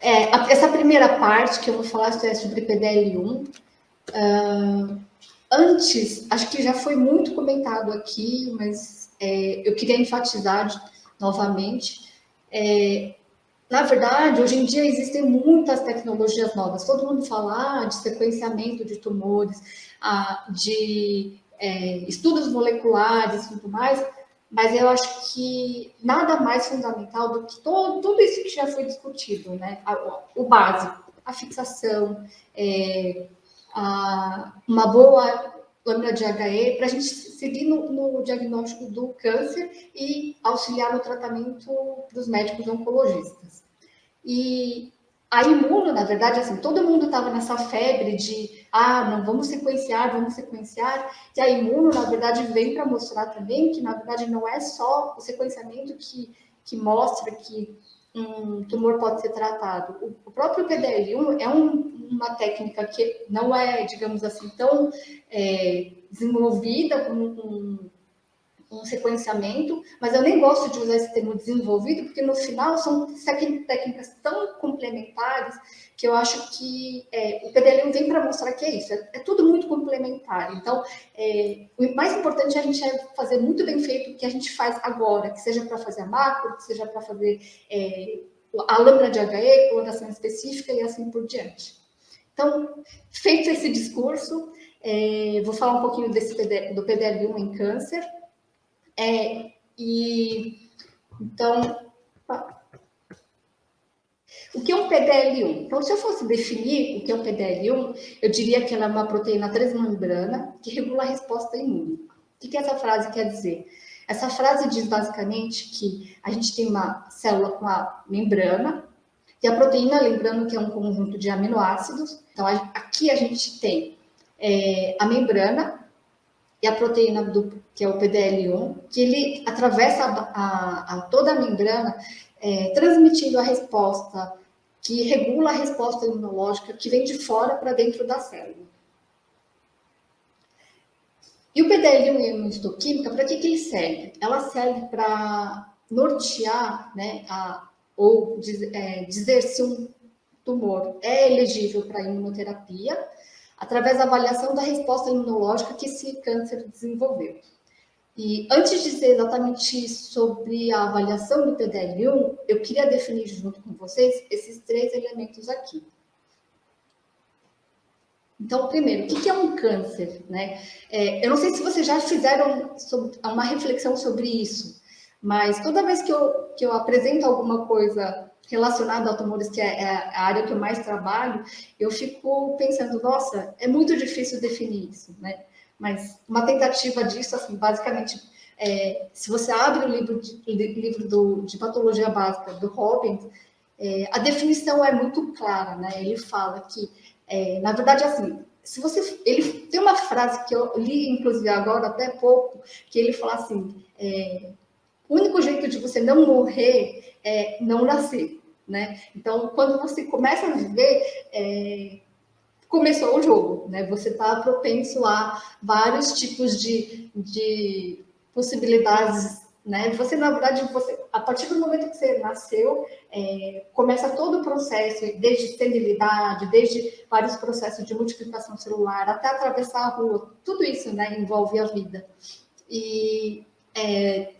Essa primeira parte que eu vou falar é sobre PDL1. Antes, acho que já foi muito comentado aqui, mas eu queria enfatizar novamente. Na verdade, hoje em dia existem muitas tecnologias novas. Todo mundo fala de sequenciamento de tumores, de estudos moleculares e tudo mais, mas eu acho que nada mais fundamental do que tudo isso que já foi discutido, né? O básico, a fixação, uma boa lâmina de HE para a gente seguir no diagnóstico do câncer e auxiliar no tratamento dos médicos oncologistas. E a imuno, na verdade, assim, todo mundo estava nessa febre de não, vamos sequenciar, e a imuno, na verdade, vem para mostrar também que, na verdade, não é só o sequenciamento que mostra que um tumor pode ser tratado. O próprio PDL1 é uma técnica que não é, digamos assim, tão desenvolvida como um sequenciamento, mas eu nem gosto de usar esse termo desenvolvido, porque no final são técnicas tão complementares que eu acho que o PDL1 vem para mostrar que é isso, é tudo muito complementar. Então, o mais importante é a gente fazer muito bem feito o que a gente faz agora, que seja para fazer a macro, que seja para fazer a lâmina de HE, coloração específica e assim por diante. Então, feito esse discurso, vou falar um pouquinho do PDL1 em câncer. Então, o que é um PDL1? Então, se eu fosse definir o que é um PDL1, eu diria que ela é uma proteína transmembrana que regula a resposta imune. O que essa frase quer dizer? Essa frase diz basicamente que a gente tem uma célula com a membrana e a proteína, lembrando que é um conjunto de aminoácidos. Então, aqui a gente tem a membrana e a proteína que é o PDL1, que ele atravessa toda a membrana, transmitindo a resposta, que regula a resposta imunológica que vem de fora para dentro da célula. E o PDL1 e a imunistoquímica, para que ele serve? Ela serve para nortear, né, ou dizer se um tumor é elegível para imunoterapia, através da avaliação da resposta imunológica que esse câncer desenvolveu. E antes de dizer exatamente sobre a avaliação do PDL1, eu queria definir junto com vocês esses 3 elementos aqui. Então, primeiro, o que é um câncer, né? Eu não sei se vocês já fizeram uma reflexão sobre isso, mas toda vez que eu apresento alguma coisa relacionada a tumores, que é a área que eu mais trabalho, eu fico pensando, nossa, é muito difícil definir isso, né? Mas uma tentativa disso, assim, basicamente, se você abre o livro de patologia básica do Robbins, a definição é muito clara, né? Ele fala que na verdade, assim, ele tem uma frase que eu li, inclusive, agora, até pouco, que ele fala assim, o único jeito de você não morrer é não nascer, né? Então, quando você começa a viver, começou o jogo, né? Você está propenso a vários tipos de possibilidades, né? Você, na verdade, a partir do momento que você nasceu, começa todo o processo, desde senilidade, desde vários processos de multiplicação celular, até atravessar a rua, tudo isso, né, envolve a vida. E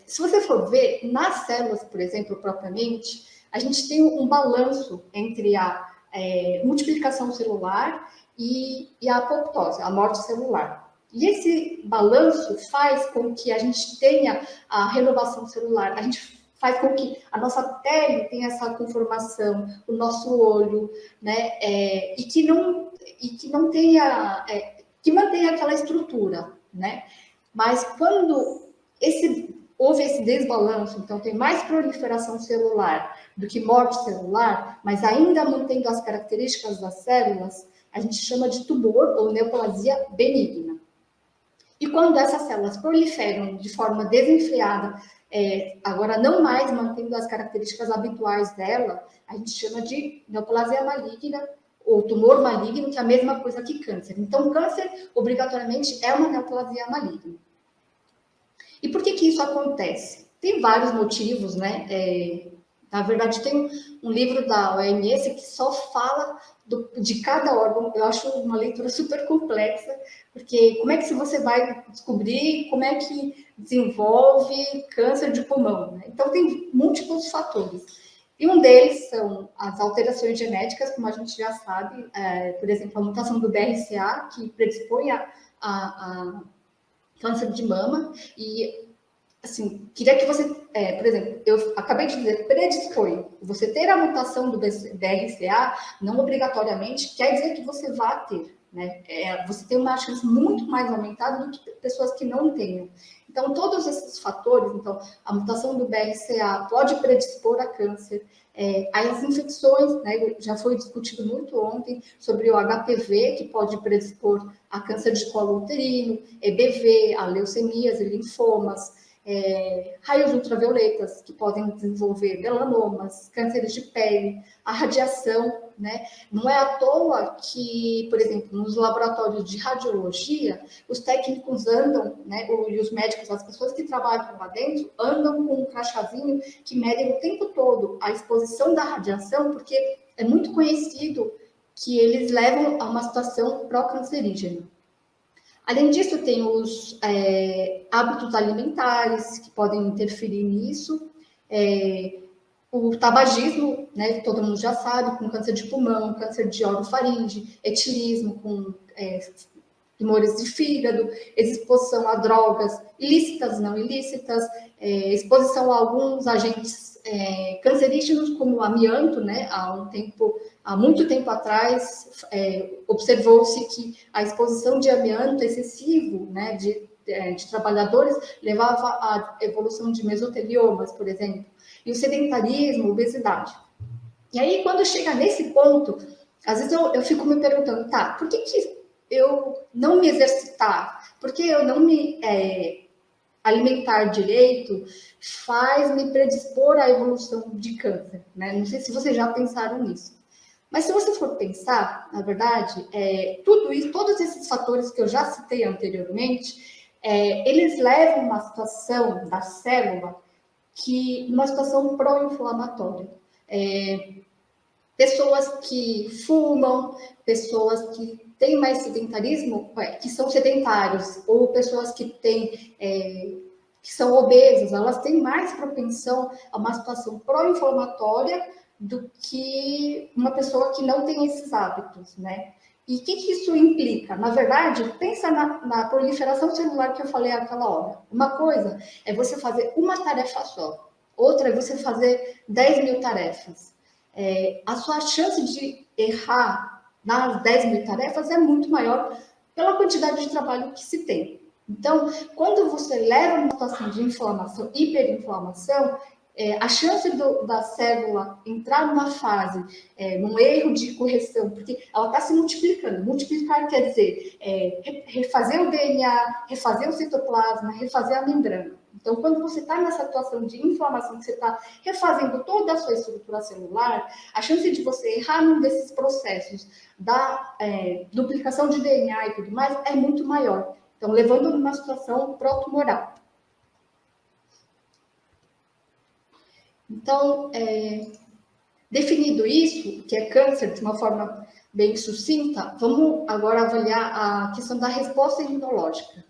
se você for ver, nas células, por exemplo, propriamente, a gente tem um balanço entre a multiplicação celular e a apoptose, a morte celular. E esse balanço faz com que a gente tenha a renovação celular, a gente faz com que a nossa pele tenha essa conformação, o nosso olho, né, e que não tenha, que mantenha aquela estrutura, né? Mas quando houve esse desbalanço, então tem mais proliferação celular do que morte celular, mas ainda mantendo as características das células, a gente chama de tumor ou neoplasia benigna. E quando essas células proliferam de forma desenfreada, agora não mais mantendo as características habituais dela, a gente chama de neoplasia maligna ou tumor maligno, que é a mesma coisa que câncer. Então, câncer, obrigatoriamente, é uma neoplasia maligna. E por que isso acontece? Tem vários motivos, né? Na verdade, tem um livro da OMS que só fala de cada órgão. Eu acho uma leitura super complexa, porque como é que você vai descobrir como é que desenvolve câncer de pulmão, né? Então, tem múltiplos fatores. E um deles são as alterações genéticas, como a gente já sabe, por exemplo, a mutação do BRCA, que predispõe a câncer de mama. E assim, queria que você, por exemplo, eu acabei de dizer predispõe. Você ter a mutação do BRCA não obrigatoriamente quer dizer que você vá ter, né? Você tem uma chance muito mais aumentada do que pessoas que não tenham. Então, todos esses fatores, então, a mutação do BRCA pode predispor a câncer. As infecções, né, já foi discutido muito ontem sobre o HPV, que pode predispor a câncer de colo uterino, EBV, a leucemias e linfomas, raios ultravioletas, que podem desenvolver melanomas, cânceres de pele, a radiação, né? Não é à toa que, por exemplo, nos laboratórios de radiologia, os técnicos andam, né, e os médicos, as pessoas que trabalham lá dentro, andam com um crachazinho que medem o tempo todo a exposição da radiação, porque é muito conhecido que eles levam a uma situação pró-cancerígena. Além disso, tem os hábitos alimentares que podem interferir nisso, o tabagismo, né, todo mundo já sabe, com câncer de pulmão, câncer de orofaringe, etilismo, com tumores de fígado, exposição a drogas ilícitas, não ilícitas, exposição a alguns agentes cancerígenos, como o amianto, né? Há muito tempo atrás, observou-se que a exposição de amianto excessivo, né, de trabalhadores levava à evolução de mesoteliomas, por exemplo, e o sedentarismo, obesidade. E aí, quando chega nesse ponto, às vezes eu fico me perguntando, tá, por que eu não me exercitar, por que eu não me alimentar direito faz me predispor à evolução de câncer, né? Não sei se vocês já pensaram nisso. Mas se você for pensar, na verdade, tudo isso, todos esses fatores que eu já citei anteriormente, eles levam uma situação da célula uma situação pró-inflamatória. Pessoas que fumam, pessoas que têm mais sedentarismo, que são sedentários, ou pessoas que que são obesas, elas têm mais propensão a uma situação pró-inflamatória do que uma pessoa que não tem esses hábitos, né? E o que isso implica? Na verdade, pensa na proliferação celular que eu falei aquela hora. Uma coisa é você fazer uma tarefa só, outra é você fazer 10.000 tarefas. A sua chance de errar nas 10.000 tarefas é muito maior pela quantidade de trabalho que se tem. Então, quando você leva uma situação de inflamação, hiperinflamação, a chance da célula entrar numa fase, num erro de correção, porque ela está se multiplicando. Multiplicar quer dizer refazer o DNA, refazer o citoplasma, refazer a membrana. Então, quando você está nessa situação de inflamação, que você está refazendo toda a sua estrutura celular, a chance de você errar num desses processos da duplicação de DNA e tudo mais é muito maior. Então, levando numa situação pró-tumoral. Então, definido isso, que é câncer, de uma forma bem sucinta, vamos agora avaliar a questão da resposta imunológica.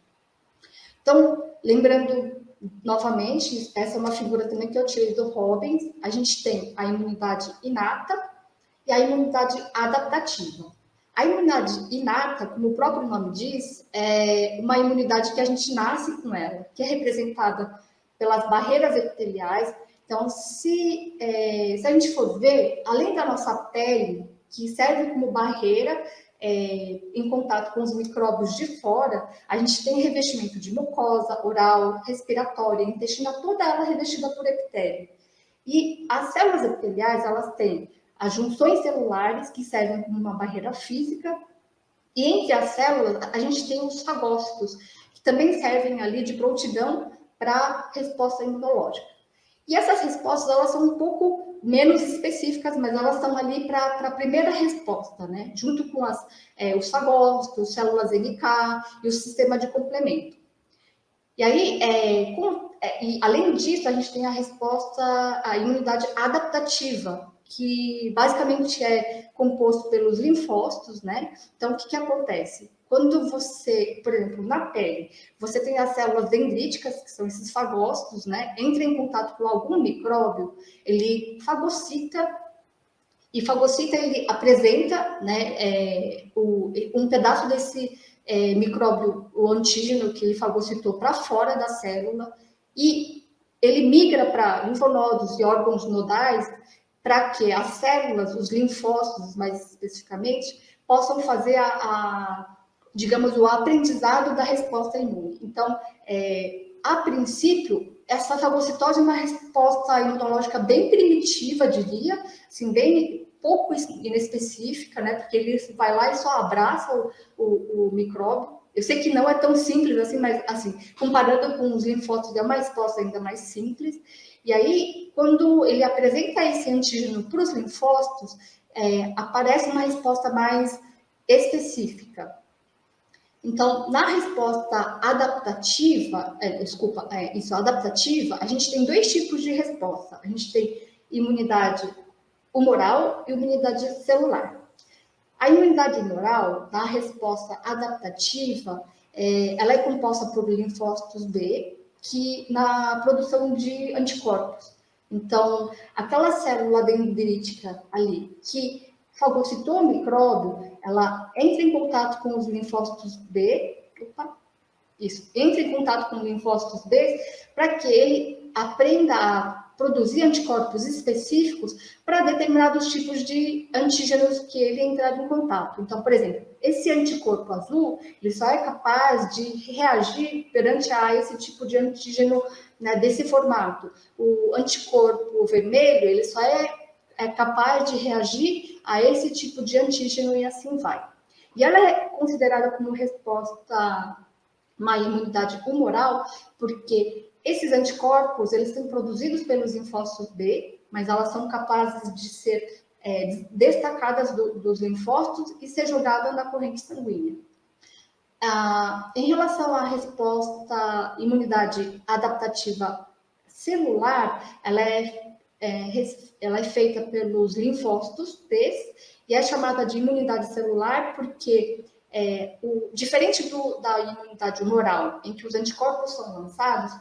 Então, lembrando novamente, essa é uma figura também que eu tirei do Robbins, a gente tem a imunidade inata e a imunidade adaptativa. A imunidade inata, como o próprio nome diz, é uma imunidade que a gente nasce com ela, que é representada pelas barreiras epiteliais. Então, se a gente for ver, além da nossa pele, que serve como barreira em contato com os micróbios de fora, a gente tem revestimento de mucosa, oral, respiratória, intestina, toda ela revestida por epitélio. E as células epiteliais, elas têm as junções celulares, que servem como uma barreira física, e entre as células, a gente tem os fagócitos, que também servem ali de prontidão para a resposta imunológica. E essas respostas, elas são um pouco menos específicas, mas elas estão ali para a primeira resposta, né? Junto com os fagócitos, células NK e o sistema de complemento. E aí, e além disso, a gente tem a resposta, a imunidade adaptativa, que basicamente é composto pelos linfócitos, né? Então, o que acontece? Quando você, por exemplo, na pele, você tem as células dendríticas, que são esses fagócitos, né? Entra em contato com algum micróbio, ele fagocita, e fagocita ele apresenta, né, um pedaço desse micróbio, o antígeno que ele fagocitou para fora da célula, e ele migra para linfonodos e órgãos nodais para que as células, os linfócitos mais especificamente, possam fazer digamos, o aprendizado da resposta imune. Então, a princípio, essa fagocitose é uma resposta imunológica bem primitiva, diria, assim, bem pouco inespecífica, né? Porque ele vai lá e só abraça o micróbio. Eu sei que não é tão simples assim, mas assim, comparando com os linfócitos, é uma resposta ainda mais simples. E aí, quando ele apresenta esse antígeno para os linfócitos, aparece uma resposta mais específica. Então, na resposta adaptativa, adaptativa, a gente tem dois tipos de resposta. A gente tem imunidade humoral e imunidade celular. A imunidade humoral, na resposta adaptativa, ela é composta por linfócitos B, que na produção de anticorpos. Então, aquela célula dendrítica ali que fagocitou o micróbio, ela entra em contato com os linfócitos B, entra em contato com linfócitos B para que ele aprenda a produzir anticorpos específicos para determinados tipos de antígenos que ele entrar em contato. Então, por exemplo, esse anticorpo azul, ele só é capaz de reagir perante a esse tipo de antígeno, né, desse formato. O anticorpo vermelho, ele só é capaz de reagir a esse tipo de antígeno e assim vai. E ela é considerada como resposta, uma imunidade humoral, porque esses anticorpos, eles são produzidos pelos linfócitos B, mas elas são capazes de ser destacadas dos linfócitos e ser jogadas na corrente sanguínea. Em relação à resposta imunidade adaptativa celular, ela é feita pelos linfócitos T e é chamada de imunidade celular porque diferente da imunidade humoral, em que os anticorpos são lançados,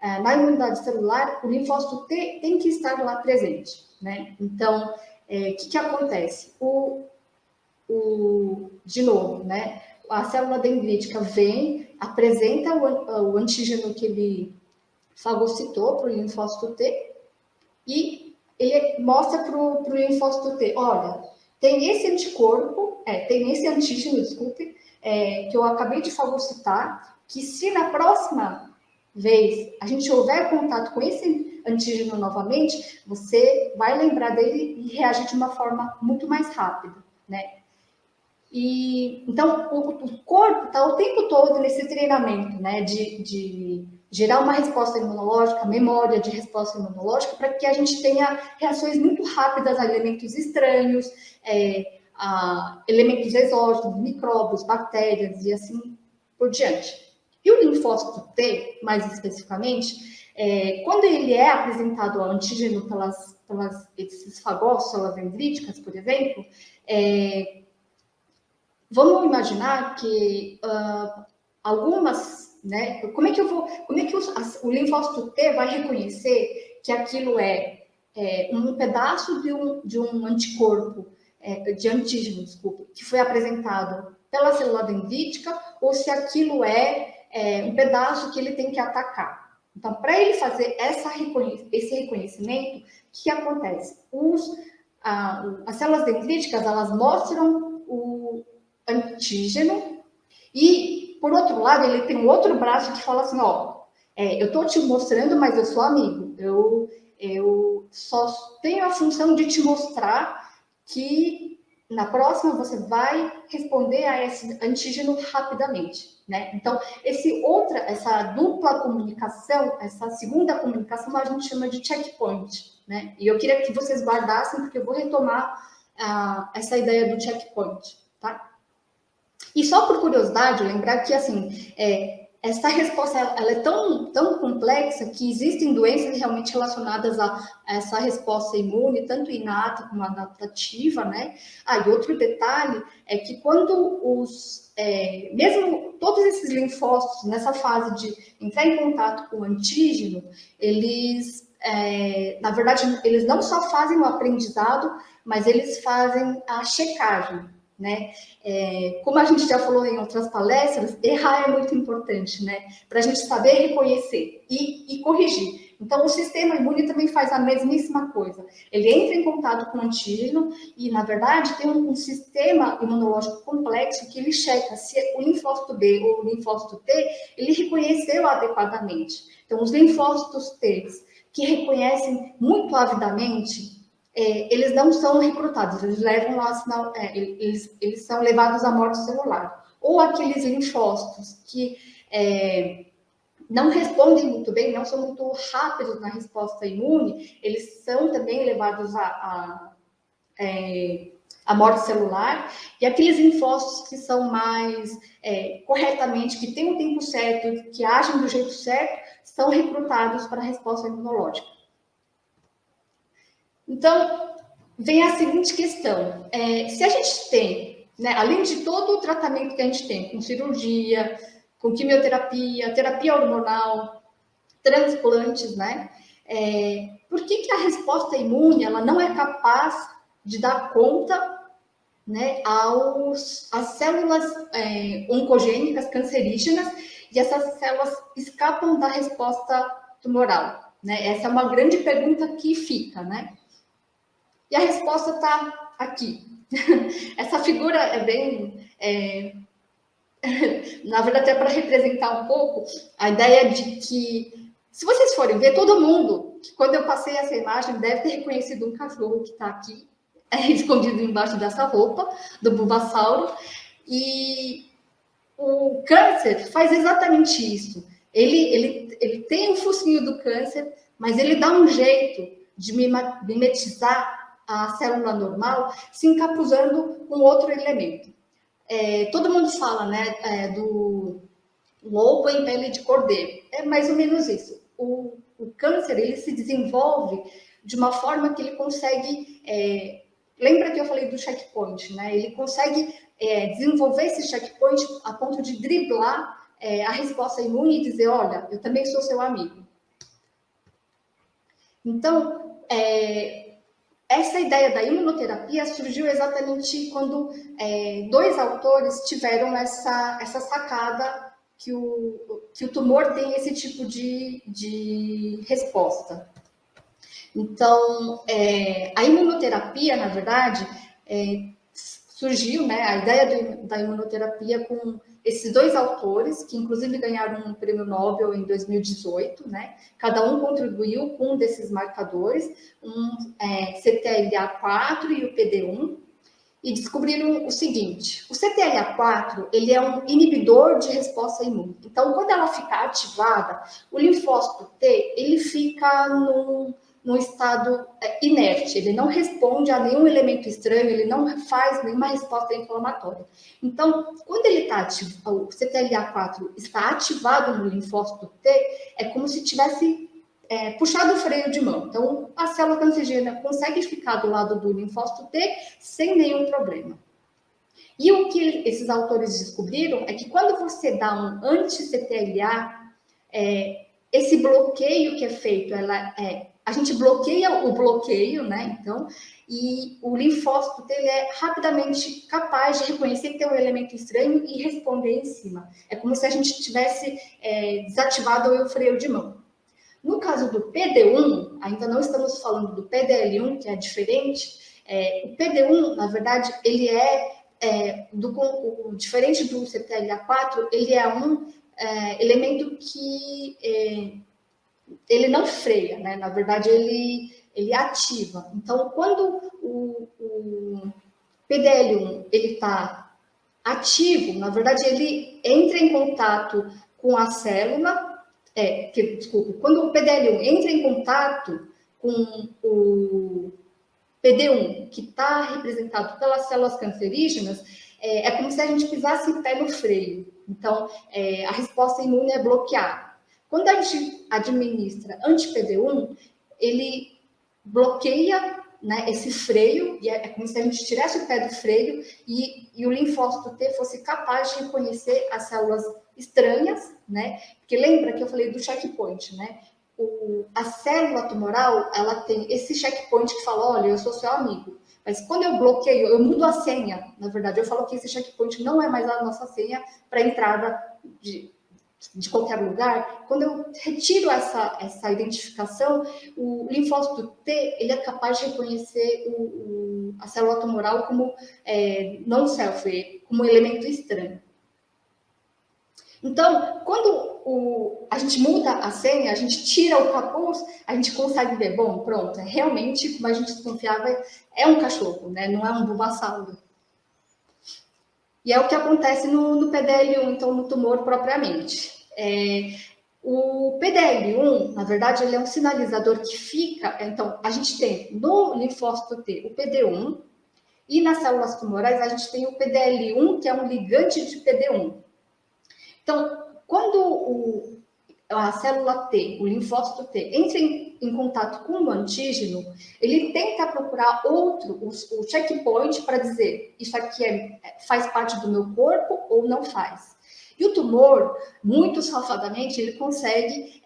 na imunidade celular, o linfócito T tem que estar lá presente, né? Então, o que acontece? De novo, né? A célula dendrítica vem, apresenta o antígeno que ele fagocitou para o linfócito T e ele mostra para o linfócito T, olha, tem esse anticorpo, tem esse antígeno, desculpe, que eu acabei de fagocitar, que se na próxima vez a gente houver contato com esse antígeno novamente, você vai lembrar dele e reagir de uma forma muito mais rápida, né? E então o corpo está o tempo todo nesse treinamento, né, de gerar uma resposta imunológica, memória de resposta imunológica, para que a gente tenha reações muito rápidas a elementos estranhos, a elementos exógenos, micróbios, bactérias e assim por diante. E o linfócito T, mais especificamente, quando ele é apresentado ao antígeno pelas esses fagócitos, células dendríticas, por exemplo, vamos imaginar que algumas, né? Como é que o linfócito T vai reconhecer que aquilo é um pedaço de um anticorpo, de antígeno, desculpa, que foi apresentado pela célula dendrítica, ou se aquilo é um pedaço que ele tem que atacar. Então, para ele fazer esse reconhecimento, o que acontece? As células dendríticas, elas mostram o antígeno e, por outro lado, ele tem um outro braço que fala assim, ó, eu estou te mostrando, mas eu sou amigo. Eu só tenho a função de te mostrar que na próxima você vai responder a esse antígeno rapidamente, né? Então, essa dupla comunicação, essa segunda comunicação, a gente chama de checkpoint, né? E eu queria que vocês guardassem, porque eu vou retomar essa ideia do checkpoint, tá? E só por curiosidade, lembrar que, assim, essa resposta ela é tão complexa que existem doenças realmente relacionadas a essa resposta imune, tanto inata como adaptativa, né? E outro detalhe é que quando mesmo todos esses linfócitos, nessa fase de entrar em contato com o antígeno, eles, na verdade, eles não só fazem o aprendizado, mas eles fazem a checagem, né? Como a gente já falou em outras palestras, errar é muito importante, né? Para a gente saber reconhecer e corrigir. Então, o sistema imune também faz a mesmíssima coisa. Ele entra em contato com o antígeno e, na verdade, tem um sistema imunológico complexo que ele checa se o linfócito B ou o linfócito T, ele reconheceu adequadamente. Então, os linfócitos T que reconhecem muito avidamente, eles não são recrutados, eles são levados à morte celular. Ou aqueles linfócitos que não respondem muito bem, não são muito rápidos na resposta imune, eles são também levados à morte celular. E aqueles linfócitos que são mais corretamente, que têm o tempo certo, que agem do jeito certo, são recrutados para a resposta imunológica. Então, vem a seguinte questão. Se a gente tem, né, além de todo o tratamento que a gente tem, com cirurgia, com quimioterapia, terapia hormonal, transplantes, né? Por que a resposta imune ela não é capaz de dar conta, né, às células oncogênicas cancerígenas, e essas células escapam da resposta tumoral, né? Essa é uma grande pergunta que fica, né? E a resposta está aqui. Essa figura é bem... na verdade, é para representar um pouco a ideia de que, se vocês forem ver, todo mundo, que quando eu passei essa imagem, deve ter reconhecido um cachorro que está aqui, escondido embaixo dessa roupa, do Bulbasauro. E o câncer faz exatamente isso. Ele tem o focinho do câncer, mas ele dá um jeito de mimetizar a célula normal, se encapuzando com outro elemento. Todo mundo fala, né, do lobo em pele de cordeiro. É mais ou menos isso. O câncer, ele se desenvolve de uma forma que ele consegue... lembra que eu falei do checkpoint, né? Ele consegue desenvolver esse checkpoint a ponto de driblar a resposta imune e dizer, olha, eu também sou seu amigo. Então, essa ideia da imunoterapia surgiu exatamente quando dois autores tiveram essa sacada que o tumor tem esse tipo de resposta. Então, a imunoterapia, na verdade, surgiu, né, a ideia da imunoterapia com esses dois autores, que inclusive ganharam um prêmio Nobel em 2018, né? Cada um contribuiu com um desses marcadores, CTLA4 e o PD1, e descobriram o seguinte: o CTLA4 ele é um inibidor de resposta imune. Então, quando ela fica ativada, o linfócito T ele fica num estado inerte, ele não responde a nenhum elemento estranho, ele não faz nenhuma resposta inflamatória. Então, quando ele está ativado, o CTLA4 está ativado no linfócito T, é como se tivesse puxado o freio de mão. Então, a célula cancerígena consegue ficar do lado do linfócito T sem nenhum problema. E o que esses autores descobriram é que quando você dá um anti-CTLA, esse bloqueio que é feito, a gente bloqueia o bloqueio, né? Então, e o linfócito ele é rapidamente capaz de reconhecer que tem um elemento estranho e responder em cima. É como se a gente tivesse desativado o freio de mão. No caso do PD1, ainda não estamos falando do PDL1, que é diferente. O PD1, na verdade, ele diferente do CTLA4, ele é um elemento que ele não freia, né? Na verdade, ele ativa. Então, quando o PDL1 ele está ativo, na verdade, ele entra em contato com a célula. Quando o PDL1 entra em contato com o PD1, que está representado pelas células cancerígenas, é como se a gente pisasse em pé no freio, Então, a resposta imune é bloqueada. Quando a gente administra anti-PD1, ele bloqueia, né, esse freio, e é como se a gente tirasse o pé do freio e o linfócito T fosse capaz de reconhecer as células estranhas, né? Porque lembra que eu falei do checkpoint, né? A célula tumoral, ela tem esse checkpoint que fala, olha, eu sou seu amigo. Mas quando eu bloqueio, eu mudo a senha, na verdade, eu falo que esse checkpoint não é mais a nossa senha para entrada de qualquer lugar. Quando eu retiro essa identificação, o linfócito T, ele é capaz de reconhecer a célula tumoral como não self, como elemento estranho. Então, quando a gente muda a senha, a gente tira o capuz, a gente consegue ver, bom, pronto, realmente, como a gente desconfiava, é um cachorro, né? Não é um bulbasauro. E é o que acontece no PDL1, então, no tumor propriamente. O PDL1, na verdade, ele é um sinalizador que fica... Então, a gente tem no linfócito T o PD1, e nas células tumorais a gente tem o PDL1, que é um ligante de PD1. Então, quando a célula T, o linfócito T, entra em contato com o antígeno, ele tenta procurar o checkpoint para dizer isso aqui faz parte do meu corpo ou não faz. E o tumor, muito safadamente, ele consegue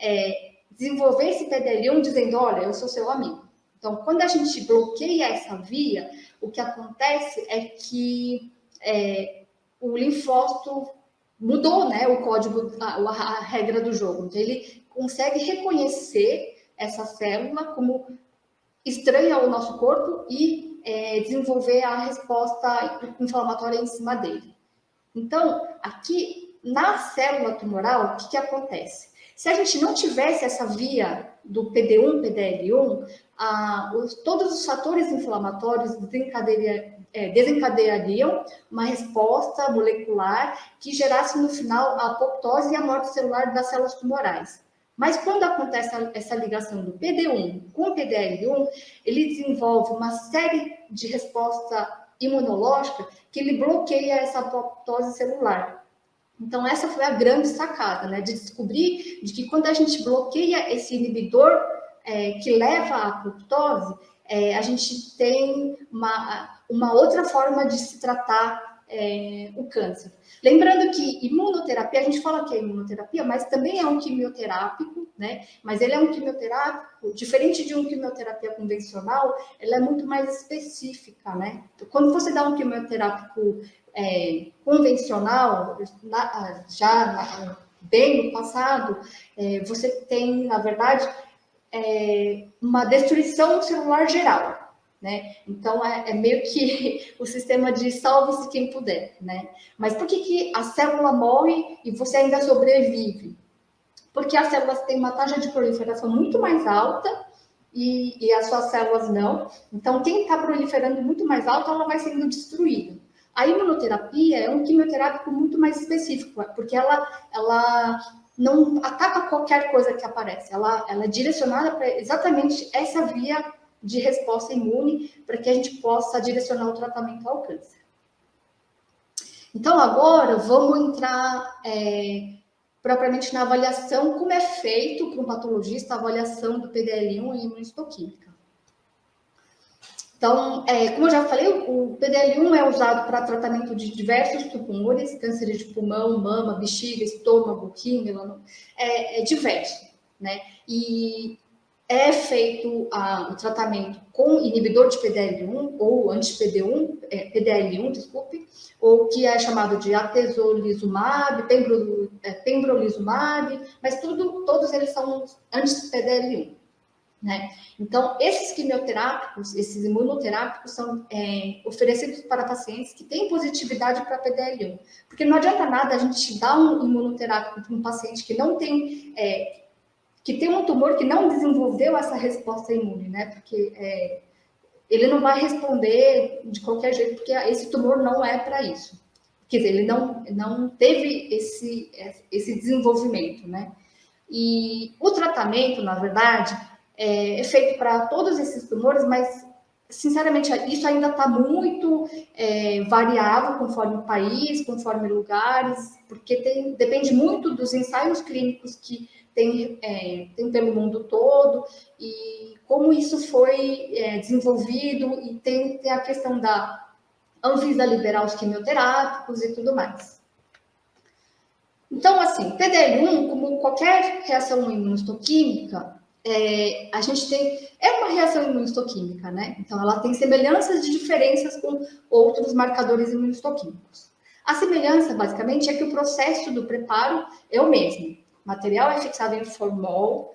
desenvolver esse PDL1 dizendo, olha, eu sou seu amigo. Então, quando a gente bloqueia essa via, o que acontece é que o linfócito mudou, né, o código, a regra do jogo. Então, ele consegue reconhecer essa célula como estranha ao nosso corpo e desenvolver a resposta inflamatória em cima dele. Então, aqui, na célula tumoral, o que acontece? Se a gente não tivesse essa via do PD1, PDL1, todos os fatores inflamatórios desencadeariam uma resposta molecular que gerasse no final a apoptose e a morte celular das células tumorais. Mas quando acontece essa ligação do PD1 com o PDL1, ele desenvolve uma série de resposta imunológica que ele bloqueia essa apoptose celular. Então, essa foi a grande sacada, né? De descobrir de que quando a gente bloqueia esse inibidor que leva à apoptose, a gente tem uma outra forma de se tratar o câncer. Lembrando que imunoterapia, a gente fala que é imunoterapia, mas também é um quimioterápico, né? Mas ele é um quimioterápico, diferente de uma quimioterapia convencional, ela é muito mais específica, né? Então, quando você dá um quimioterápico convencional, bem no passado, você tem, na verdade, uma destruição celular geral, né? Então, é meio que o sistema de salve-se quem puder, né? Mas por que a célula morre e você ainda sobrevive? Porque as células têm uma taxa de proliferação muito mais alta e as suas células não. Então, quem está proliferando muito mais alto, ela vai sendo destruída. A imunoterapia é um quimioterápico muito mais específico, porque ela não ataca qualquer coisa que aparece, ela é direcionada para exatamente essa via de resposta imune, para que a gente possa direcionar o tratamento ao câncer. Então, agora, vamos entrar propriamente na avaliação, como é feito para um patologista a avaliação do PDL1 em imunistoquímica. Então, como eu já falei, o PDL1 é usado para tratamento de diversos tumores, câncer de pulmão, mama, bexiga, estômago, rim, é diverso, né? E é feito o tratamento com inibidor de PDL1 ou anti-PD1, PDL1, desculpe, ou que é chamado de atezolizumab, pembrolizumab, mas todos eles são anti-PDL1. Né? Então, esses quimioterápicos, esses imunoterápicos são oferecidos para pacientes que têm positividade para PDL1. Porque não adianta nada a gente dar um imunoterápico para um paciente que não tem, que tem um tumor que não desenvolveu essa resposta imune, né? Porque ele não vai responder de qualquer jeito, porque esse tumor não é para isso. Quer dizer, ele não teve esse desenvolvimento, né? E o tratamento, na verdade, é feito para todos esses tumores, mas sinceramente, isso ainda está muito variável conforme o país, conforme lugares, porque depende muito dos ensaios clínicos que tem pelo mundo todo e como isso foi desenvolvido, e tem a questão da Anvisa liberar os quimioterápicos e tudo mais. Então, assim, PDL1, como qualquer reação imunohistoquímica, a gente é uma reação imunohistoquímica, né? Então, ela tem semelhanças e diferenças com outros marcadores imunohistoquímicos. A semelhança, basicamente, é que o processo do preparo é o mesmo. O material é fixado em formol,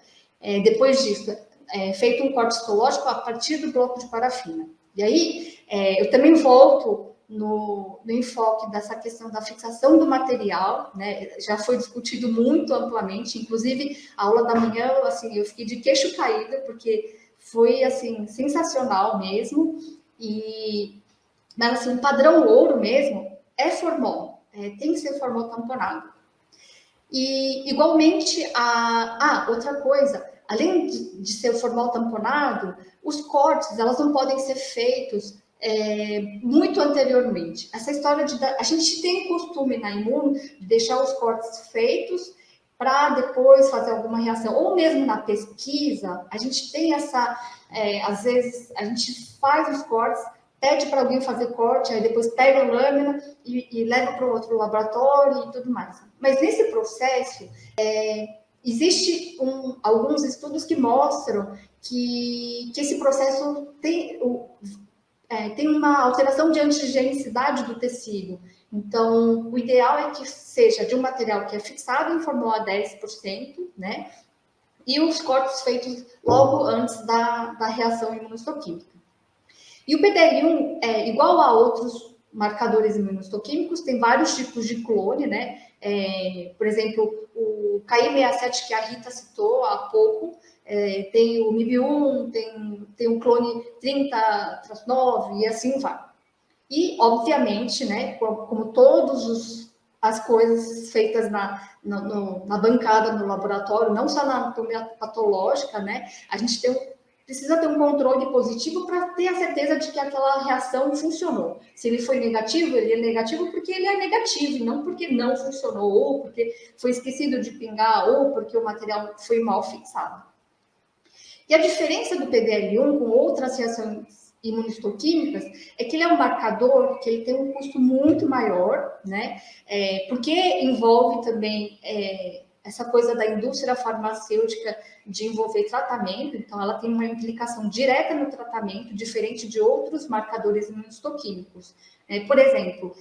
depois disso é feito um corte histológico a partir do bloco de parafina. E aí, eu também volto no enfoque dessa questão da fixação do material, né? Já foi discutido muito amplamente, inclusive a aula da manhã, assim, eu fiquei de queixo caído, porque foi, assim, sensacional mesmo, mas, assim, o padrão ouro mesmo é formol, tem que ser formol tamponado. E, igualmente, outra coisa, além de ser o formol tamponado, os cortes, elas não podem ser feitos muito anteriormente. Essa história a gente tem costume na imuno de deixar os cortes feitos para depois fazer alguma reação, ou mesmo na pesquisa, a gente tem às vezes, a gente faz os cortes, pede para alguém fazer corte, aí depois pega a lâmina e leva para outro laboratório e tudo mais. Mas nesse processo, existe alguns estudos que mostram que esse processo tem uma alteração de antigenicidade do tecido. Então, o ideal é que seja de um material que é fixado em formol a 10%, né? E os cortes feitos logo antes da reação imunohistoquímica. E o PDL1, igual a outros marcadores imunohistoquímicos, tem vários tipos de clone, né? Por exemplo, o KI67 que a Rita citou há pouco, tem o MIB1, tem o clone 30-9 e assim vai. E, obviamente, né, como todas as coisas feitas na bancada, no laboratório, não só na anatomia patológica, né, a gente precisa ter um controle positivo para ter a certeza de que aquela reação funcionou. Se ele foi negativo, ele é negativo porque ele é negativo, e não porque não funcionou, ou porque foi esquecido de pingar, ou porque o material foi mal fixado. E a diferença do PDL1 com outras reações imunohistoquímicas é que ele é um marcador que ele tem um custo muito maior, né? Porque envolve também essa coisa da indústria farmacêutica de envolver tratamento, então ela tem uma implicação direta no tratamento, diferente de outros marcadores imunohistoquímicos. Por exemplo,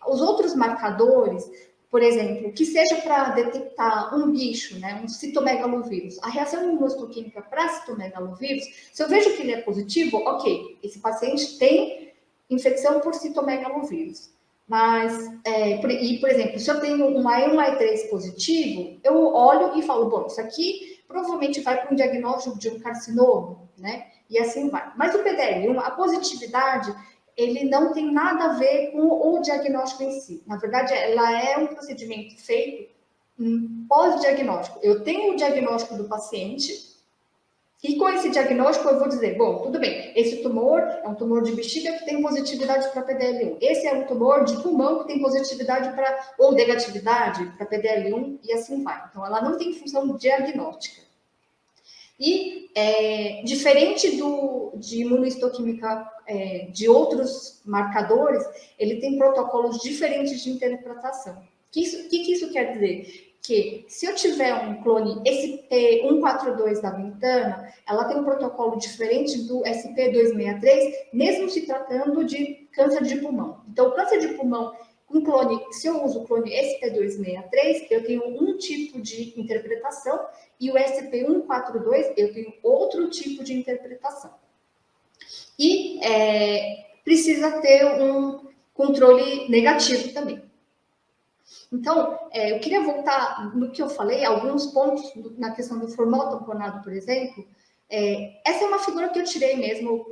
os outros marcadores, por exemplo, que seja para detectar um bicho, né, um citomegalovírus. A reação imunohistoquímica para citomegalovírus, se eu vejo que ele é positivo, ok, esse paciente tem infecção por citomegalovírus. Mas, por exemplo, se eu tenho um AI1, AI3 positivo, eu olho e falo, bom, isso aqui provavelmente vai para um diagnóstico de um carcinoma, né? E assim vai. Mas o PDL1, a positividade, ele não tem nada a ver com o diagnóstico em si. Na verdade, ela é um procedimento feito pós-diagnóstico. Eu tenho o diagnóstico do paciente e com esse diagnóstico eu vou dizer, bom, tudo bem, esse tumor é um tumor de bexiga que tem positividade para PDL1. Esse é um tumor de pulmão que tem positividade ou negatividade para PDL1 e assim vai. Então, ela não tem função diagnóstica. E, diferente de imunohistoquímica de outros marcadores, ele tem protocolos diferentes de interpretação. O que isso quer dizer? Que se eu tiver um clone SP142 da Ventana, ela tem um protocolo diferente do SP263, mesmo se tratando de câncer de pulmão. Então, câncer de pulmão com clone, se eu uso o clone SP263, eu tenho um tipo de interpretação, e o SP142, eu tenho outro tipo de interpretação. E precisa ter um controle negativo também. Então, eu queria voltar no que eu falei, alguns pontos na questão do formol tamponado, por exemplo. Essa é uma figura que eu tirei mesmo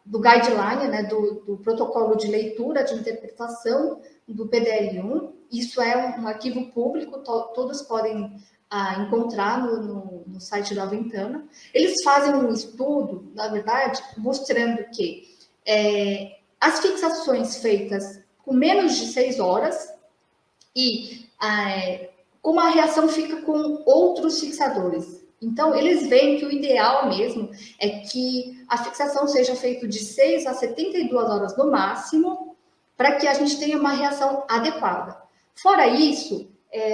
do guideline, né, do protocolo de leitura, de interpretação do PDL1. Isso é um arquivo público, todos podem a encontrar no site da Ventana. Eles fazem um estudo, na verdade, mostrando que as fixações feitas com menos de 6 horas e como a reação fica com outros fixadores. Então, eles veem que o ideal mesmo é que a fixação seja feita de 6 a 72 horas no máximo, para que a gente tenha uma reação adequada. Fora isso,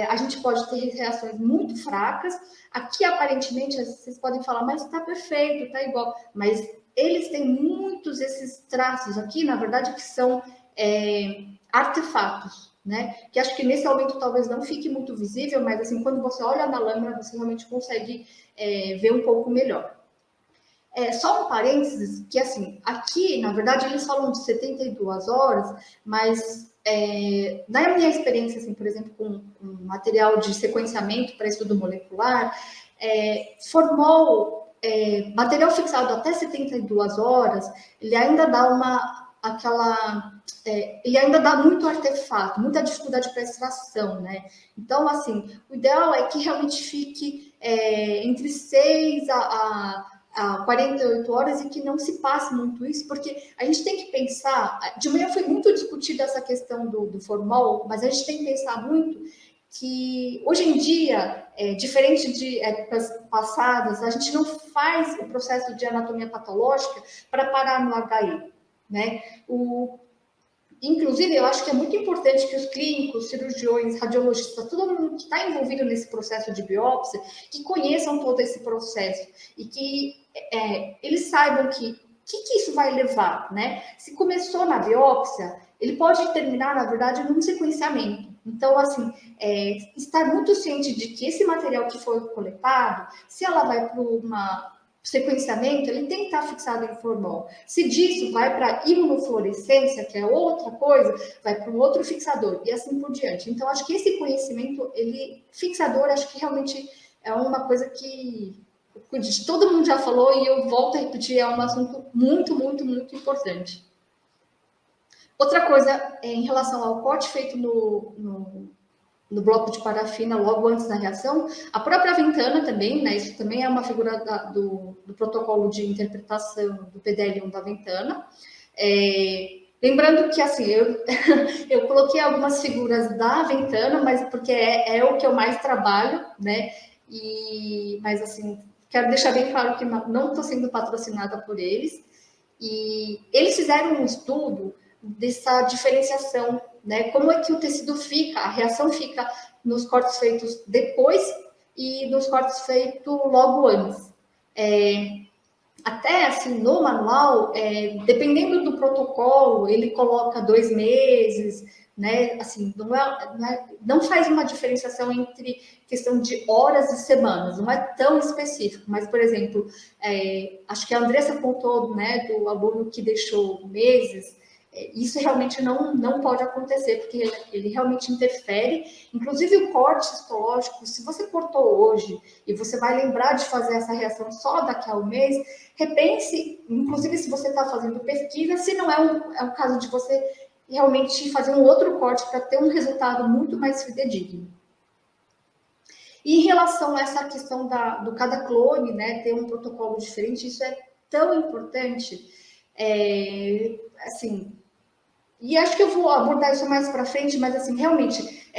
a gente pode ter reações muito fracas. Aqui, aparentemente, vocês podem falar, mas está perfeito, está igual. Mas eles têm muitos esses traços aqui, na verdade, que são artefatos, né? Que acho que nesse aumento talvez não fique muito visível, mas assim, quando você olha na lâmina, você realmente consegue ver um pouco melhor. Só um parênteses, que assim, aqui, na verdade, eles falam de 72 horas, mas na minha experiência, assim, por exemplo, com material de sequenciamento para estudo molecular, formol, material fixado até 72 horas, ele ainda dá ele ainda dá muito artefato, muita dificuldade para extração, né? Então, assim, o ideal é que realmente fique entre 6 a 48 horas e que não se passe muito isso, porque a gente tem que pensar, de manhã foi muito discutida essa questão do formol, mas a gente tem que pensar muito que hoje em dia, diferente de épocas passadas, a gente não faz o processo de anatomia patológica para parar no HI, né? Inclusive, eu acho que é muito importante que os clínicos, cirurgiões, radiologistas, todo mundo que está envolvido nesse processo de biópsia, que conheçam todo esse processo e que eles saibam que isso vai levar, né? Se começou na biópsia, ele pode terminar, na verdade, num sequenciamento. Então, assim, estar muito ciente de que esse material que foi coletado, se ela vai para uma sequenciamento, ele tem que estar fixado em formol. Se disso vai para imunofluorescência, que é outra coisa, vai para um outro fixador, e assim por diante. Então, acho que esse conhecimento, fixador, acho que realmente é uma coisa que todo mundo já falou, e eu volto a repetir, é um assunto muito, muito, muito importante. Outra coisa, em relação ao corte feito no bloco de parafina logo antes da reação, a própria Ventana também, né? Isso também é uma figura do protocolo de interpretação do PDL1 da Ventana. Lembrando que, assim, eu coloquei algumas figuras da Ventana, mas porque é o que eu mais trabalho, né? Mas, assim, quero deixar bem claro que não estou sendo patrocinada por eles. E eles fizeram um estudo dessa diferenciação, né? Como é que o tecido fica, a reação fica nos cortes feitos depois e nos cortes feitos logo antes. Até assim, no manual, dependendo do protocolo, ele coloca 2 meses, né? Assim, não faz uma diferenciação entre questão de horas e semanas, não é tão específico, mas, por exemplo, acho que a Andressa contou, né, do aluno que deixou meses. Isso realmente não pode acontecer, porque ele realmente interfere. Inclusive, o corte histológico, se você cortou hoje e você vai lembrar de fazer essa reação só daqui a um mês, repense, inclusive se você está fazendo pesquisa, se não é o caso de você realmente fazer um outro corte para ter um resultado muito mais fidedigno. E em relação a essa questão do cada clone, né, ter um protocolo diferente, isso é tão importante, assim. E acho que eu vou abordar isso mais para frente, mas assim, realmente,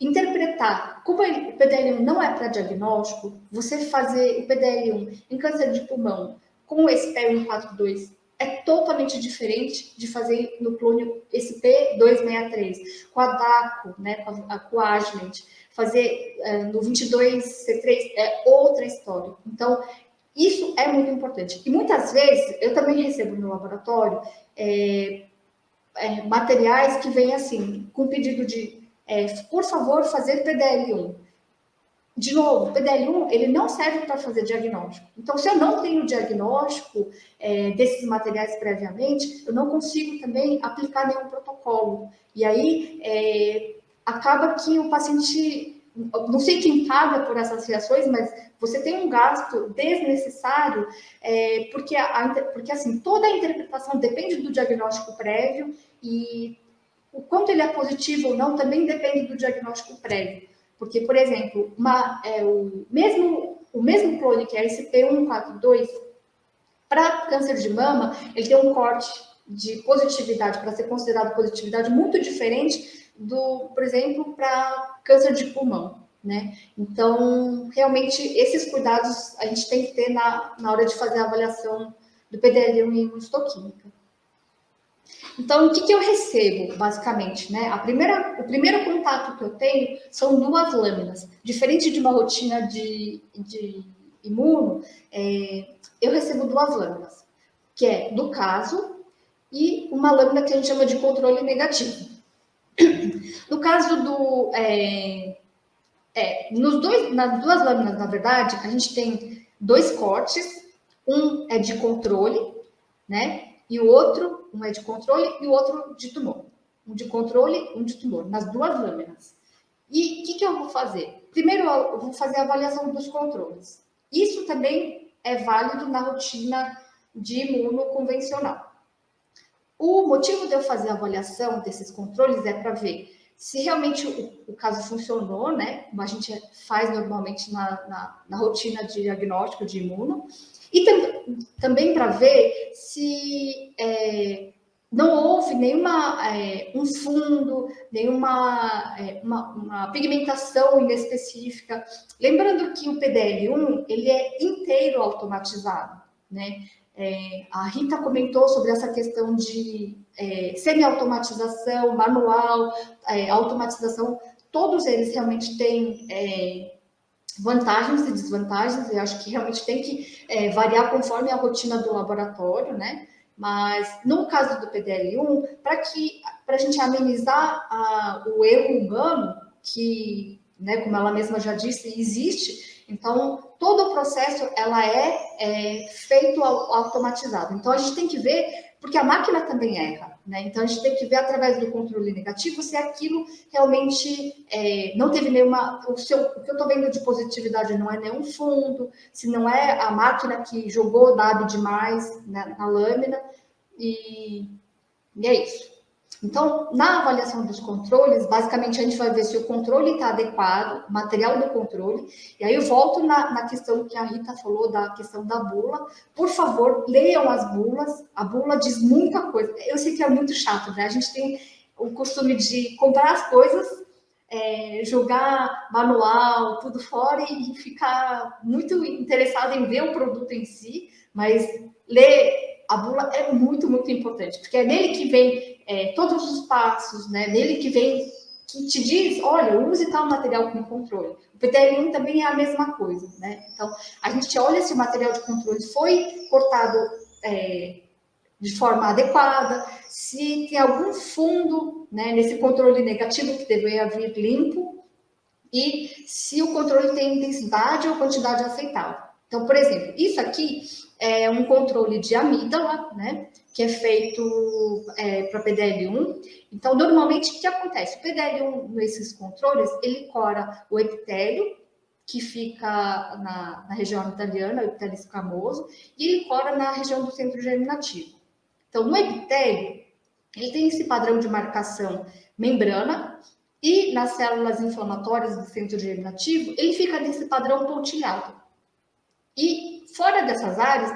interpretar como o PDL1 não é para diagnóstico, você fazer o PDL1 em câncer de pulmão com o SP142 é totalmente diferente de fazer no clone esse P263, com a DACO, né, com a Agilent, fazer no 22C3 é outra história. Então, isso é muito importante. E muitas vezes, eu também recebo no laboratório materiais que vêm assim, com pedido de, por favor, fazer PDL1. De novo, o PDL1, ele não serve para fazer diagnóstico. Então, se eu não tenho diagnóstico desses materiais previamente, eu não consigo também aplicar nenhum protocolo. E aí, acaba que o paciente, não sei quem paga por essas reações, mas você tem um gasto desnecessário, porque assim, toda a interpretação depende do diagnóstico prévio e o quanto ele é positivo ou não também depende do diagnóstico prévio. Porque, por exemplo, o mesmo clone que é SP142, para câncer de mama, ele tem um corte de positividade, para ser considerado positividade, muito diferente do, por exemplo, para câncer de pulmão, né? Então, realmente, esses cuidados a gente tem que ter na hora de fazer a avaliação do PDL1 em imunohistoquímica. Então, o que eu recebo, basicamente, né? O primeiro contato que eu tenho são 2 lâminas. Diferente de uma rotina de imuno, eu recebo 2 lâminas, que é do caso e uma lâmina que a gente chama de controle negativo. No caso nas 2 lâminas, na verdade, a gente tem 2 cortes, um é de controle, né? E o outro, um é de controle e o outro de tumor. Um de controle, um de tumor, nas 2 lâminas. E o que eu vou fazer? Primeiro, eu vou fazer a avaliação dos controles. Isso também é válido na rotina de imuno convencional. O motivo de eu fazer a avaliação desses controles é para ver se realmente o caso funcionou, né? Como a gente faz normalmente na rotina de diagnóstico de imuno. E também para ver se não houve um fundo, uma pigmentação inespecífica. Lembrando que o PDL1 ele é inteiro automatizado, né? A Rita comentou sobre essa questão de semi-automatização, manual, automatização. Todos eles realmente têm vantagens e desvantagens. Eu acho que realmente tem que variar conforme a rotina do laboratório, né? Mas no caso do PDL1, para a gente amenizar o erro humano, que, né, como ela mesma já disse, existe, então todo o processo ela é feito automatizado. Então a gente tem que ver, porque a máquina também erra, né? Então a gente tem que ver através do controle negativo se aquilo realmente não teve nenhuma. O que eu estou vendo de positividade não é nenhum fundo, se não é a máquina que jogou DAB demais na lâmina, e é isso. Então, na avaliação dos controles, basicamente a gente vai ver se o controle está adequado, o material do controle, e aí eu volto na questão que a Rita falou, da questão da bula. Por favor, leiam as bulas, a bula diz muita coisa. Eu sei que é muito chato, né? A gente tem o costume de comprar as coisas, jogar manual, tudo fora e ficar muito interessado em ver o produto em si, mas ler a bula é muito, muito importante, porque é nele que vem todos os passos, né? Nele que vem, que te diz, olha, use tal material com controle. O PTL1 também é a mesma coisa, né? Então, a gente olha se o material de controle foi cortado de forma adequada, se tem algum fundo, né, nesse controle negativo que deveria vir limpo, e se o controle tem intensidade ou quantidade aceitável. Então, por exemplo, isso aqui é um controle de amígdala, né, que é feito para PDL1. Então, normalmente, o que acontece? O PDL1, nesses controles, ele cora o epitélio, que fica na região italiana, o epitélio escamoso, e ele cora na região do centro germinativo. Então, no epitélio, ele tem esse padrão de marcação membrana, e nas células inflamatórias do centro germinativo, ele fica nesse padrão pontilhado. E fora dessas áreas,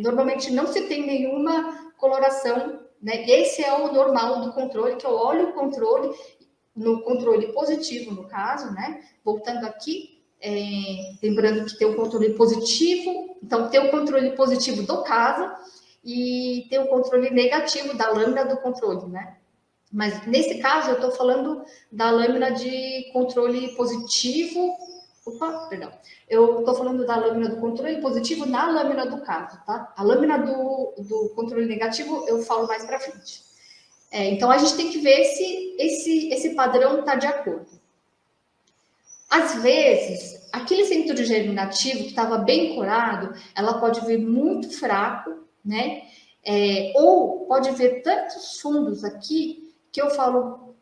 normalmente não se tem nenhuma coloração, né? Esse é o normal do controle, que eu olho o controle, no controle positivo, no caso, né? Voltando aqui, lembrando que tem o controle positivo, então tem o controle positivo do caso e tem o controle negativo da lâmina do controle, né? Mas nesse caso eu estou falando da lâmina de controle positivo. Opa, perdão. Eu estou falando da lâmina do controle positivo na lâmina do caso, tá? A lâmina do controle negativo eu falo mais para frente. Então a gente tem que ver se esse padrão está de acordo. Às vezes, aquele centro germinativo que estava bem corado, ela pode vir muito fraco, né? Ou pode ver tantos fundos aqui que eu falo,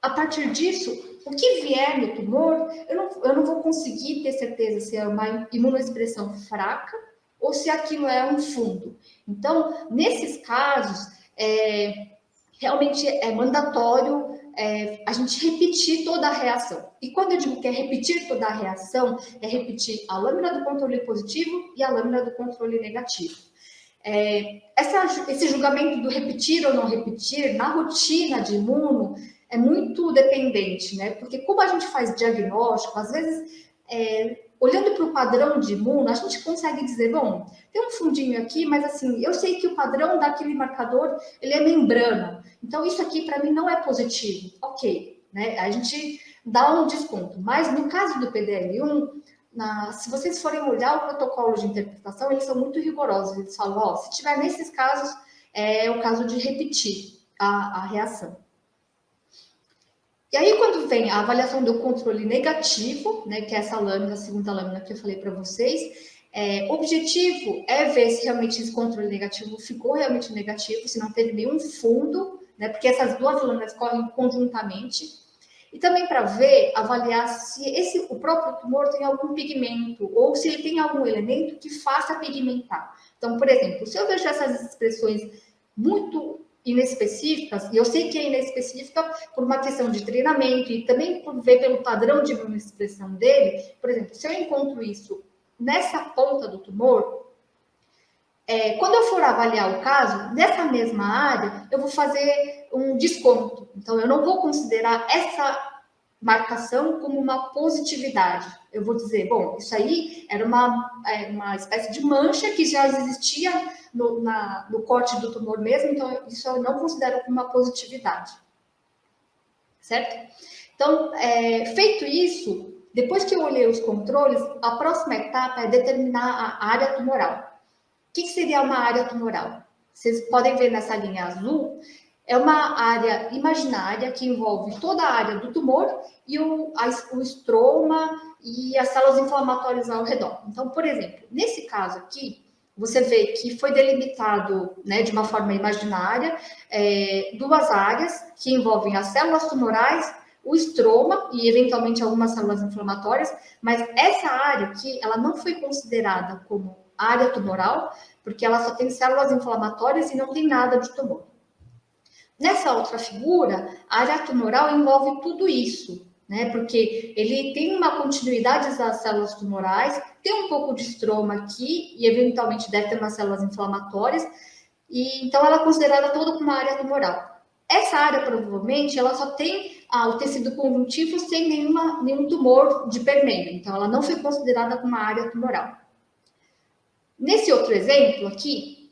a partir disso, o que vier no tumor, eu não vou conseguir ter certeza se é uma imunoexpressão fraca ou se aquilo é um fundo. Então, nesses casos, realmente é mandatório a gente repetir toda a reação. E quando eu digo que é repetir toda a reação, é repetir a lâmina do controle positivo e a lâmina do controle negativo. Esse julgamento do repetir ou não repetir, na rotina de imuno, é muito dependente, né? Porque como a gente faz diagnóstico, às vezes, olhando para o padrão de imuno, a gente consegue dizer, bom, tem um fundinho aqui, mas assim, eu sei que o padrão daquele marcador, ele é membrana. Então, isso aqui para mim não é positivo. Ok, né? A gente dá um desconto. Mas no caso do PDL1, se vocês forem olhar o protocolo de interpretação, eles são muito rigorosos. Eles falam, se tiver nesses casos, é o caso de repetir a reação. E aí, quando vem a avaliação do controle negativo, né, que é essa lâmina, a segunda lâmina que eu falei para vocês, o objetivo é ver se realmente esse controle negativo ficou realmente negativo, se não teve nenhum fundo, né, porque essas duas lâminas correm conjuntamente. E também para ver, avaliar se o próprio tumor tem algum pigmento, ou se ele tem algum elemento que faça pigmentar. Então, por exemplo, se eu vejo essas expressões muito inespecíficas, e eu sei que é inespecífica por uma questão de treinamento e também por ver pelo padrão de imunoexpressão dele, por exemplo, se eu encontro isso nessa ponta do tumor, quando eu for avaliar o caso, nessa mesma área, eu vou fazer um desconto. Então, eu não vou considerar essa marcação como uma positividade. Eu vou dizer, bom, isso aí era uma espécie de mancha que já existia no corte do tumor mesmo, então isso eu não considero como uma positividade. Certo? Então, feito isso, depois que eu olhei os controles, a próxima etapa é determinar a área tumoral. O que seria uma área tumoral? Vocês podem ver nessa linha azul, é uma área imaginária que envolve toda a área do tumor e o estroma e as células inflamatórias ao redor. Então, por exemplo, nesse caso aqui, você vê que foi delimitado, né, de uma forma imaginária, duas áreas que envolvem as células tumorais, o estroma e eventualmente algumas células inflamatórias, mas essa área aqui, ela não foi considerada como área tumoral, porque ela só tem células inflamatórias e não tem nada de tumor. Nessa outra figura, a área tumoral envolve tudo isso, né? Porque ele tem uma continuidade das células tumorais, tem um pouco de estroma aqui e eventualmente deve ter umas células inflamatórias, e então ela é considerada toda como uma área tumoral. Essa área, provavelmente, ela só tem o tecido conjuntivo sem nenhum tumor de permeio, então ela não foi considerada como uma área tumoral. Nesse outro exemplo aqui,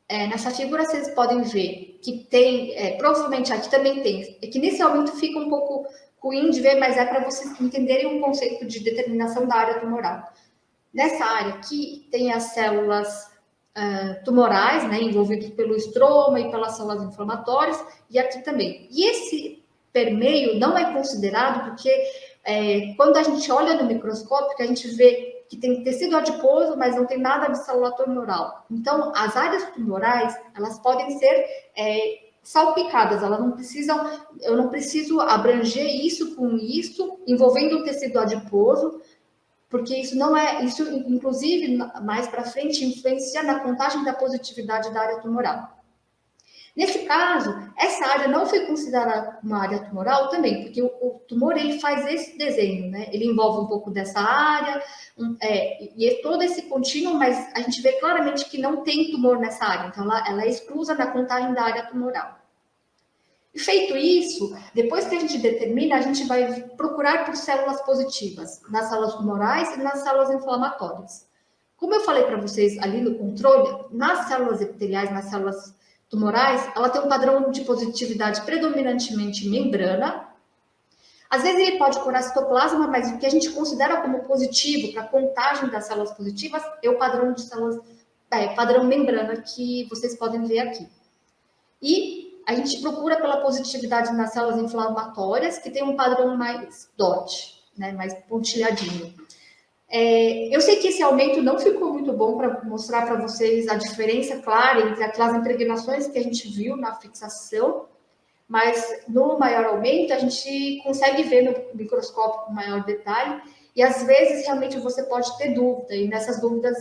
nessa figura vocês podem ver que tem, provavelmente aqui também tem, que nesse aumento fica um pouco ruim de ver, mas é para vocês entenderem um conceito de determinação da área tumoral. Nessa área aqui tem as células tumorais, né, envolvidas pelo estroma e pelas células inflamatórias, e aqui também. E esse permeio não é considerado porque quando a gente olha no microscópio, a gente vê que tem tecido adiposo, mas não tem nada de célula tumoral. Então, as áreas tumorais, elas podem ser salpicadas, eu não preciso abranger isso com isso, envolvendo o tecido adiposo, porque isso inclusive, mais para frente, influencia na contagem da positividade da área tumoral. Nesse caso, essa área não foi considerada uma área tumoral também, porque o tumor ele faz esse desenho, né? Ele envolve um pouco dessa área, e é todo esse contínuo, mas a gente vê claramente que não tem tumor nessa área, então ela é exclusa na contagem da área tumoral. E feito isso, depois que a gente determina, a gente vai procurar por células positivas, nas células tumorais e nas células inflamatórias. Como eu falei para vocês ali no controle, nas células epiteliais, nas células tumorais, ela tem um padrão de positividade predominantemente membrana. Às vezes ele pode curar citoplasma, mas o que a gente considera como positivo para a contagem das células positivas é o padrão de células, padrão membrana que vocês podem ver aqui. E a gente procura pela positividade nas células inflamatórias, que tem um padrão mais DOT, né, mais pontilhadinho. Eu sei que esse aumento não ficou muito bom para mostrar para vocês a diferença clara entre aquelas impregnações que a gente viu na fixação, mas no maior aumento a gente consegue ver no microscópio com maior detalhe, e às vezes realmente você pode ter dúvida, e nessas dúvidas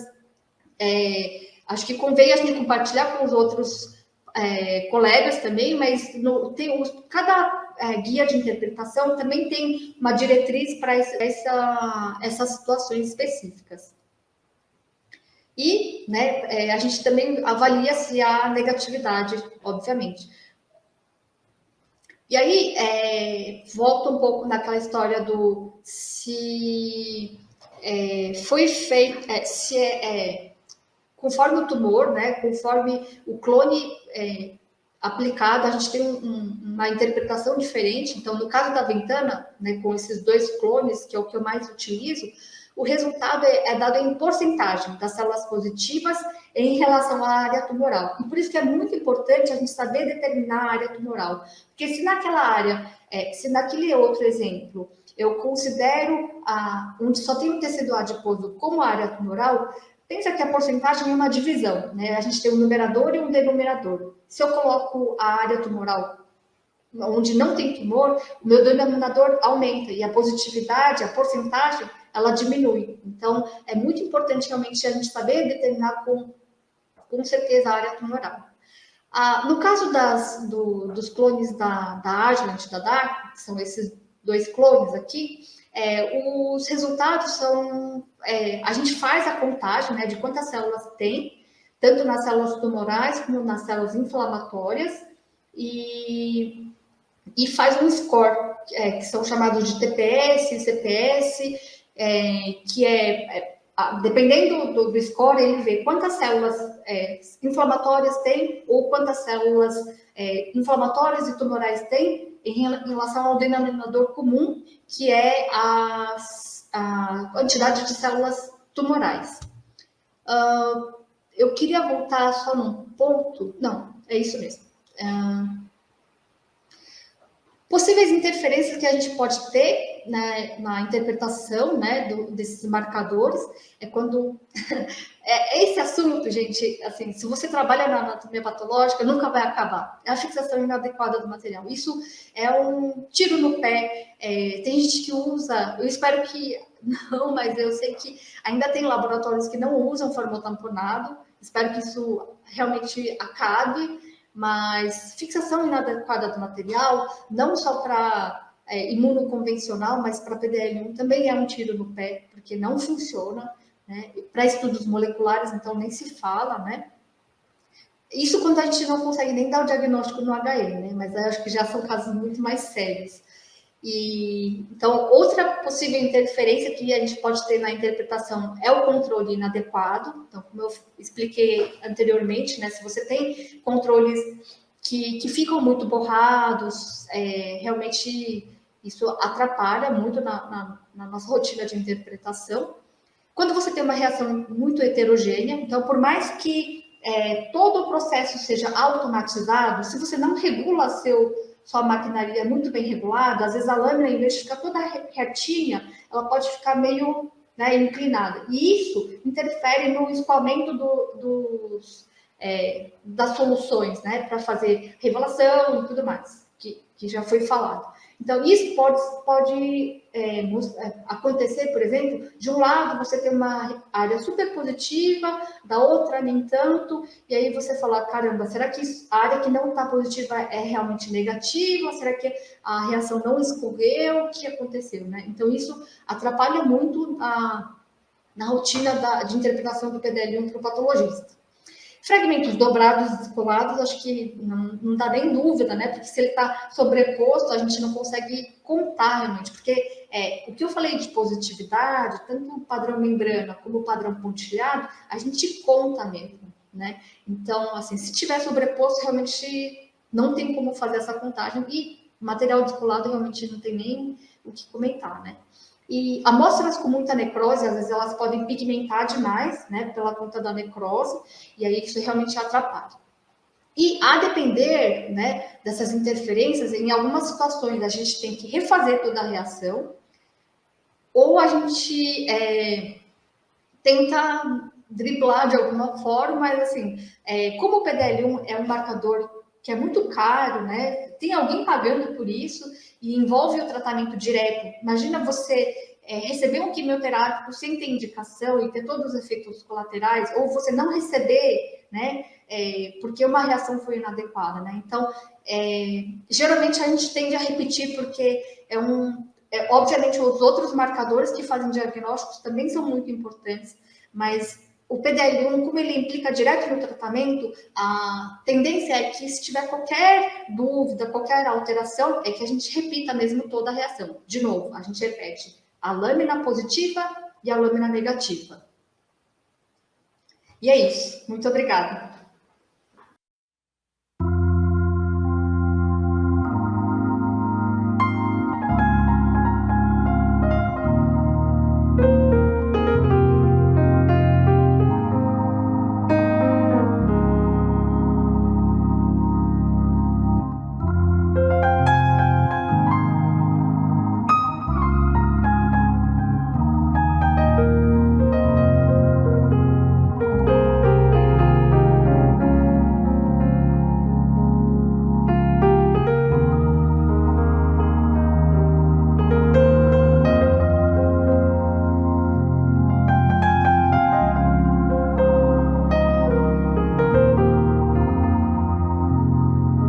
acho que convém a gente compartilhar com os outros colegas também, mas cada guia de interpretação também tem uma diretriz para essas situações específicas. E, né, a gente também avalia se há negatividade, obviamente. E aí, volta um pouco naquela história do se foi feito, conforme o tumor, né, conforme o clone aplicado, a gente tem uma interpretação diferente. Então, no caso da Ventana, né, com esses 2 clones, que é o que eu mais utilizo, o resultado é dado em porcentagem das células positivas em relação à área tumoral. E por isso que é muito importante a gente saber determinar a área tumoral. Porque se naquela área, se naquele outro exemplo, eu considero onde só tem um tecido adiposo como área tumoral, pensa que a porcentagem é uma divisão, né? A gente tem um numerador e um denominador. Se eu coloco a área tumoral onde não tem tumor, o meu denominador aumenta e a positividade, a porcentagem, ela diminui. Então, é muito importante realmente a gente saber determinar com certeza a área tumoral. No caso dos clones da Agilent, da DARPA, que são esses 2 clones aqui, os resultados são... a gente faz a contagem, né, de quantas células tem, tanto nas células tumorais como nas células inflamatórias, e faz um score, que são chamados de TPS, CPS, que dependendo do score, ele vê quantas células inflamatórias tem ou quantas células inflamatórias e tumorais tem em relação ao denominador comum, que é a quantidade de células tumorais. Eu queria voltar só num ponto. Não, é isso mesmo. Possíveis interferências que a gente pode ter, né, na interpretação, né, desses marcadores, quando... esse assunto, gente, assim, se você trabalha na anatomia patológica, nunca vai acabar. É a fixação inadequada do material. Isso é um tiro no pé. Tem gente que usa, eu espero que não, mas eu sei que ainda tem laboratórios que não usam formotamponado. Espero que isso realmente acabe. Mas fixação inadequada do material, não só para imunoconvencional, mas para PDL1 também é um tiro no pé, porque não funciona, né? Para estudos moleculares, então nem se fala, né? Isso quando a gente não consegue nem dar o diagnóstico no HE, né? Mas eu acho que já são casos muito mais sérios. Então, outra possível interferência que a gente pode ter na interpretação é o controle inadequado. Então, como eu expliquei anteriormente, né, se você tem controles que ficam muito borrados, realmente isso atrapalha muito na nossa rotina de interpretação. Quando você tem uma reação muito heterogênea, então, por mais que todo o processo seja automatizado, se você não regula sua maquinaria muito bem regulada, às vezes a lâmina, em vez de ficar toda retinha, ela pode ficar meio, né, inclinada. E isso interfere no escoamento das soluções, né, para fazer revelação e tudo mais, que já foi falado. Então, isso pode acontecer, por exemplo, de um lado você tem uma área super positiva, da outra nem tanto, e aí você fala, caramba, será que a área que não está positiva é realmente negativa? Será que a reação não escorreu? O que aconteceu, né? Então, isso atrapalha muito na rotina de interpretação do PDL1 para o patologista. Fragmentos dobrados e descolados, acho que não dá nem dúvida, né? Porque se ele está sobreposto, a gente não consegue contar realmente. Porque o que eu falei de positividade, tanto o padrão membrana como o padrão pontilhado, a gente conta mesmo, né? Então, assim, se tiver sobreposto, realmente não tem como fazer essa contagem. E material descolado realmente não tem nem o que comentar, né? E amostras com muita necrose, às vezes elas podem pigmentar demais, né, pela conta da necrose, e aí isso realmente atrapalha. E a depender, né, dessas interferências, em algumas situações a gente tem que refazer toda a reação, ou a gente tenta driblar de alguma forma, mas assim, como o PDL1 é um marcador que é muito caro, né? Tem alguém pagando por isso e envolve o tratamento direto. Imagina você receber um quimioterápico sem ter indicação e ter todos os efeitos colaterais, ou você não receber, né? porque uma reação foi inadequada, né? Então, geralmente a gente tende a repetir porque obviamente os outros marcadores que fazem diagnósticos também são muito importantes, mas o PDL1, como ele implica direto no tratamento, a tendência é que se tiver qualquer dúvida, qualquer alteração, é que a gente repita mesmo toda a reação. De novo, a gente repete a lâmina positiva e a lâmina negativa. E é isso. Muito obrigada.